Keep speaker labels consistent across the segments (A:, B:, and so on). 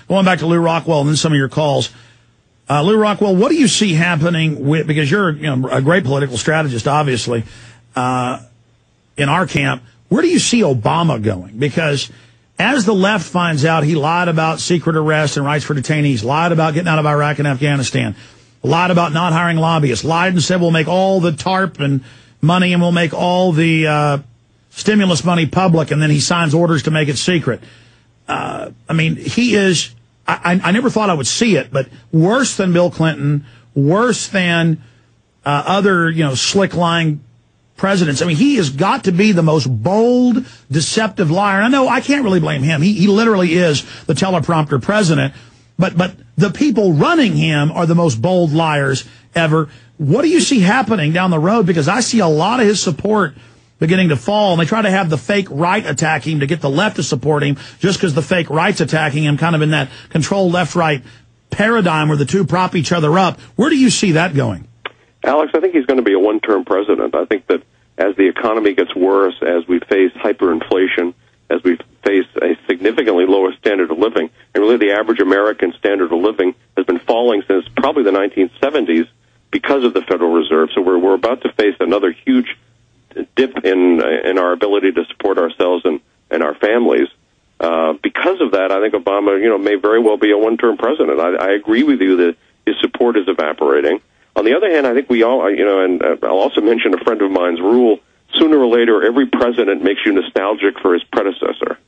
A: going back to Lew Rockwell and then some of your calls. Lew Rockwell, what do you see happening with, because you're a great political strategist, obviously, in our camp, where do you see Obama going? Because as the left finds out he lied about secret arrest and rights for detainees, lied about getting out of Iraq and Afghanistan, lied about not hiring lobbyists, lied and said we'll make all the TARP and money and we'll make all the stimulus money public, and then he signs orders to make it secret. I mean, he is, I never thought I would see it, but worse than Bill Clinton, worse than other, slick lying presidents. I mean, he has got to be the most bold, deceptive liar. And I know I can't really blame him. He literally is the teleprompter president. But the people running him are the most bold liars ever. What do you see happening down the road? Because I see a lot of his support beginning to fall, and they try to have the fake right attack him to get the left to support him just because the fake right's attacking him, kind of in that control left-right paradigm where the two prop each other up. Where do you see that going?
B: Alex, I think he's going to be a one-term president. I think that as the economy gets worse, as we face hyperinflation, as we face a significantly lower standard of living, and really the average American standard of living has been falling since probably the 1970s because of the Federal Reserve. So we're about to face another huge dip in our ability to support ourselves and our families. Because of that, I think Obama, may very well be a one-term president. I agree with you that his support is evaporating. On the other hand, I think we all, and I'll also mention a friend of mine's rule, sooner or later, every president makes you nostalgic for his predecessor.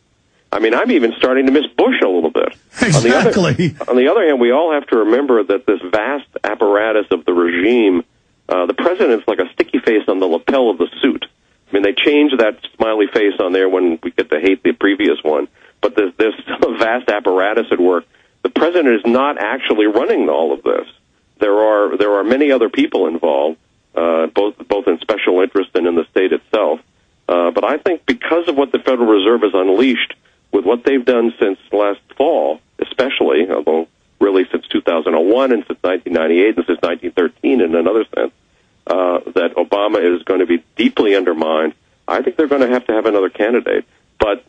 B: I mean, I'm even starting to miss Bush a little bit.
A: Exactly.
B: On the other hand, we all have to remember that this vast apparatus of the regime, the president's like a sticky face on the lapel of the suit. I mean, they change that smiley face on there when we get to hate the previous one, but there's still a vast apparatus at work. The president is not actually running all of this. There are many other people involved, both in special interest and in the state itself. But I think because of what the Federal Reserve has unleashed, with what they've done since last fall, especially, although really since 2001 and since 1998 and since 1913 in another sense, that Obama is going to be deeply undermined. I think they're going to have another candidate. But,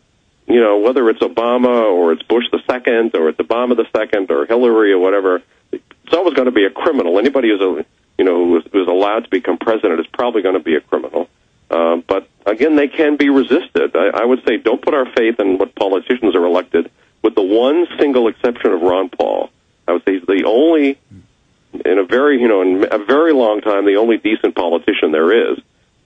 B: whether it's Obama or it's Bush the second or it's Obama the second or Hillary or whatever, it's always going to be a criminal. Anybody who's allowed to become president is probably going to be a criminal. But again, they can be resisted. I would say don't put our faith in what politicians are elected, with the one single exception of Ron Paul. I would say he's the only, in a very long time, the only decent politician there is,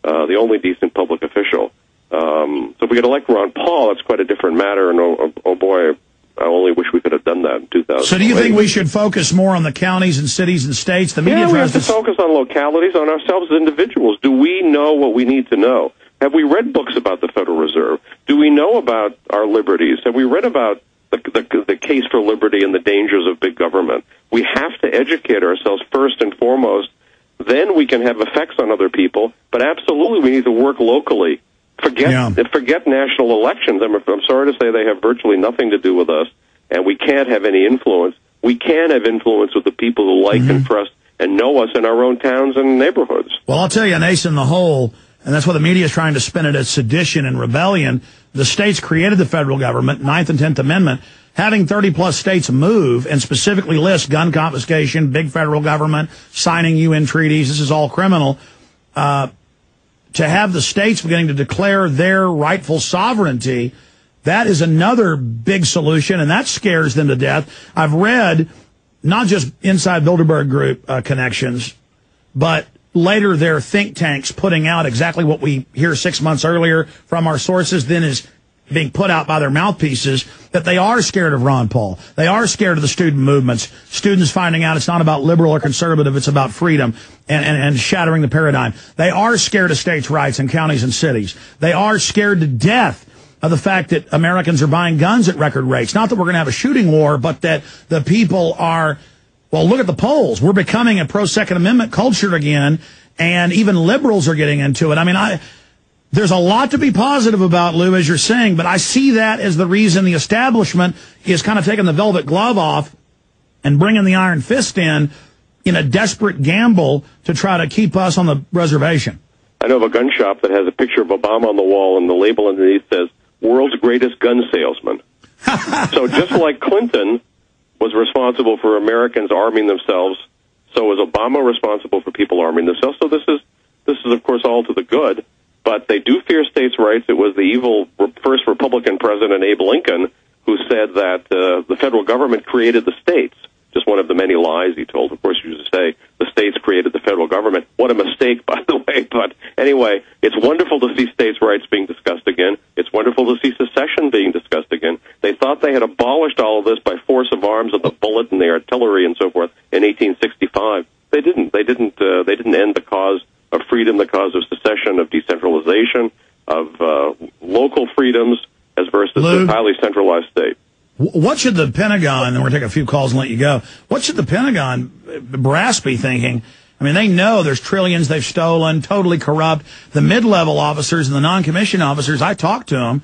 B: the only decent public official. So if we could elect Ron Paul, that's quite a different matter. And oh boy, I only wish we could have done that in 2000.
A: So do you think we should focus more on the counties and cities and states? The media
B: we have to focus on localities, on ourselves as individuals. Do we know what we need to know? Have we read books about the Federal Reserve? Do we know about our liberties? Have we read about the case for liberty and the dangers of big government? We have to educate ourselves first and foremost. Then we can have effects on other people. But absolutely, we need to work locally. Forget national elections. I'm sorry to say they have virtually nothing to do with us, and we can't have any influence. We can have influence with the people who like and trust and know us in our own towns and neighborhoods.
A: Well, I'll tell you, an ace in the hole, and that's what the media is trying to spin it as sedition and rebellion. The states created the federal government, 9th and 10th Amendment. Having 30-plus states move and specifically list gun confiscation, big federal government, signing UN treaties, this is all criminal. To have the states beginning to declare their rightful sovereignty, that is another big solution, and that scares them to death. I've read not just inside Bilderberg Group connections, but later their think tanks putting out exactly what we hear 6 months earlier from our sources, then is being put out by their mouthpieces, that they are scared of Ron Paul. They are scared of the student movements. Students finding out it's not about liberal or conservative, it's about freedom and shattering the paradigm. They are scared of states' rights in counties and cities. They are scared to death of the fact that Americans are buying guns at record rates. Not that we're going to have a shooting war, but that the people are, well, look at the polls. We're becoming a pro-Second Amendment culture again, and even liberals are getting into it. I mean, there's a lot to be positive about, Lou, as you're saying, but I see that as the reason the establishment is kind of taking the velvet glove off and bringing the iron fist in a desperate gamble to try to keep us on the reservation.
B: I know of a gun shop that has a picture of Obama on the wall, and the label underneath says, "World's Greatest Gun Salesman." So just like Clinton, was responsible for Americans arming themselves. So was Obama responsible for people arming themselves? So this is, of course, all to the good. But they do fear states' rights. It was the evil first Republican president, Abe Lincoln, who said that the federal government created the states. Just one of the many lies he told. Of course, you used to say the states created the federal government. What a mistake, by the way. But anyway, it's wonderful to see states' rights being discussed again. It's wonderful to see secession being discussed again. They thought they had abolished all of this by force of arms and the bullet and the artillery and so forth in 1865. They didn't. They didn't end the cause of freedom, the cause of secession, of decentralization, of local freedoms as versus a highly centralized state.
A: What should the Pentagon, and we're going to take a few calls and let you go, what should the Pentagon brass be thinking? I mean, they know there's trillions they've stolen, totally corrupt. The mid-level officers and the non-commissioned officers, I talk to them,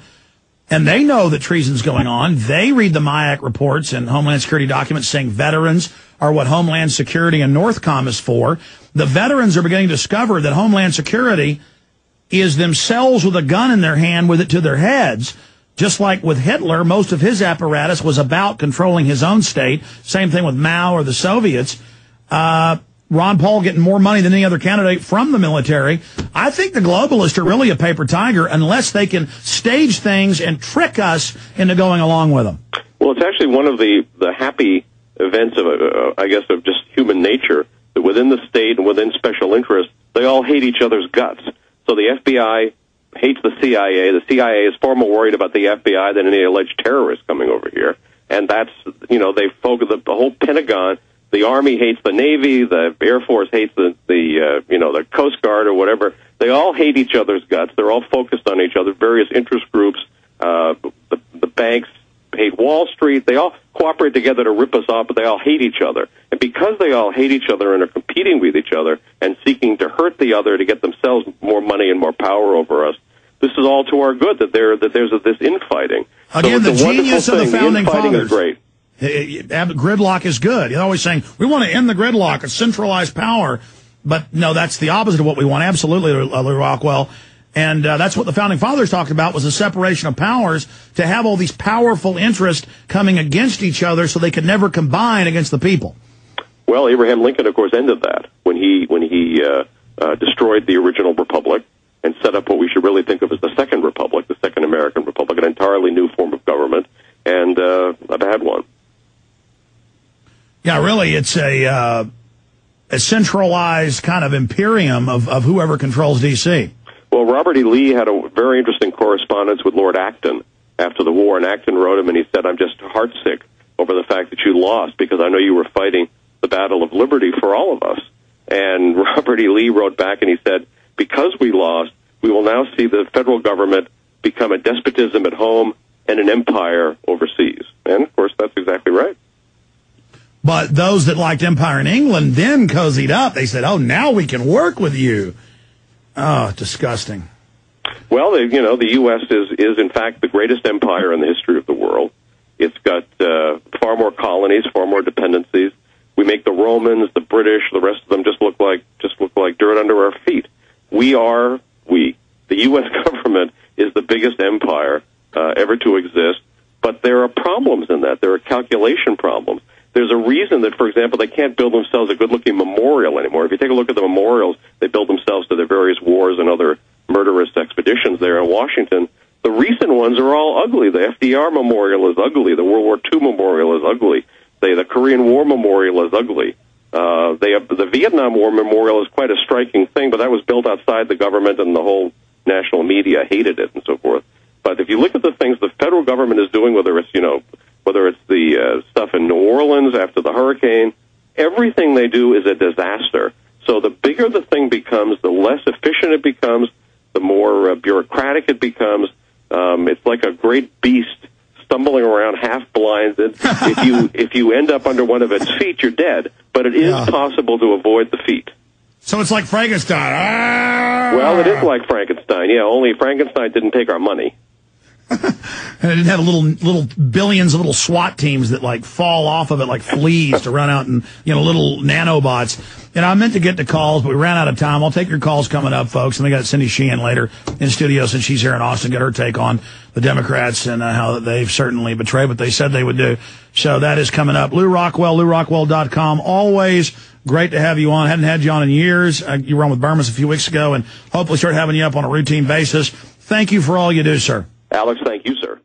A: and they know that treason's going on. They read the MIAC reports and Homeland Security documents saying veterans are what Homeland Security and Northcom is for. The veterans are beginning to discover that Homeland Security is themselves with a gun in their hand with it to their heads. Just like with Hitler, most of his apparatus was about controlling his own state. Same thing with Mao or the Soviets. Ron Paul getting more money than any other candidate from the military. I think the globalists are really a paper tiger unless they can stage things and trick us into going along with them.
B: Well, it's actually one of the happy events of, I guess, of just human nature, that within the state and within special interests, they all hate each other's guts. So the FBI hates the CIA. The CIA is far more worried about the FBI than any alleged terrorists coming over here. And that's, they focus the whole Pentagon. The Army hates the Navy. The Air Force hates the Coast Guard or whatever. They all hate each other's guts. They're all focused on each other. Various interest groups. The banks hate Wall Street. They all cooperate together to rip us off, but they all hate each other. And because they all hate each other and are competing with each other and seeking to hurt the other to get themselves more money and more power over us, this is all to our good that there's this infighting.
A: Again,
B: so
A: the genius of the founding
B: fathers. Is great.
A: Gridlock is good. You're always saying, we want to end the gridlock, a centralized power. But no, that's the opposite of what we want. Absolutely, Lew Rockwell. And that's what the founding fathers talked about, was the separation of powers, to have all these powerful interests coming against each other so they could never combine against the people.
B: Well, Abraham Lincoln, of course, ended that when he destroyed the original republic and set up what we should really think of as the Second Republic, the Second American Republic, an entirely new form of government, and a bad one.
A: Yeah, really, it's a centralized kind of imperium of whoever controls D.C.
B: Well, Robert E. Lee had a very interesting correspondence with Lord Acton after the war, and Acton wrote him, and he said, I'm just heartsick over the fact that you lost, because I know you were fighting the battle of liberty for all of us. And Robert E. Lee wrote back, and he said, because we lost, we will now see the federal government become a despotism at home and an empire overseas. And, of course, that's exactly right.
A: But those that liked empire in England then cozied up. They said, oh, now we can work with you. Oh, disgusting.
B: Well, the U.S. is in fact the greatest empire in the history of the world. It's got far more colonies, far more dependencies. We make the Romans, the British, the rest of them just look like dirt under our feet. The U.S. government is the biggest empire ever to exist, but there are problems in that. There are calculation problems. There's a reason that, for example, they can't build themselves a good-looking memorial anymore. If you take a look at the memorials they build themselves to their various wars and other murderous expeditions there in Washington, the recent ones are all ugly. The FDR memorial is ugly. The World War II memorial is ugly. The Korean War memorial is ugly. The Vietnam War memorial is quite a striking thing, but that was built outside the government, and the whole national media hated it and so forth. But if you look at the things the federal government is doing, whether it's the stuff in New Orleans after the hurricane, everything they do is a disaster. So the bigger the thing becomes, the less efficient it becomes, the more bureaucratic it becomes. It's like a great beast stumbling around half blinded. If you end up under one of its feet, you're dead. But it is possible to avoid the feet.
A: So it's like Frankenstein. Ah!
B: Well, it is like Frankenstein. Yeah, only Frankenstein didn't take our money.
A: And it didn't have little billions of little SWAT teams that like fall off of it like fleas to run out and, little nanobots. And I meant to get to calls, but we ran out of time. I'll take your calls coming up, folks. And we got Cindy Sheehan later in studio since she's here in Austin. Get her take on the Democrats and how they've certainly betrayed what they said they would do. So that is coming up. Lew Rockwell, LewRockwell.com. Always great to have you on. Hadn't had you on in years. You were on with Burmas a few weeks ago, and hopefully start having you up on a routine basis. Thank you for all you do, sir.
B: Alex, thank you, sir.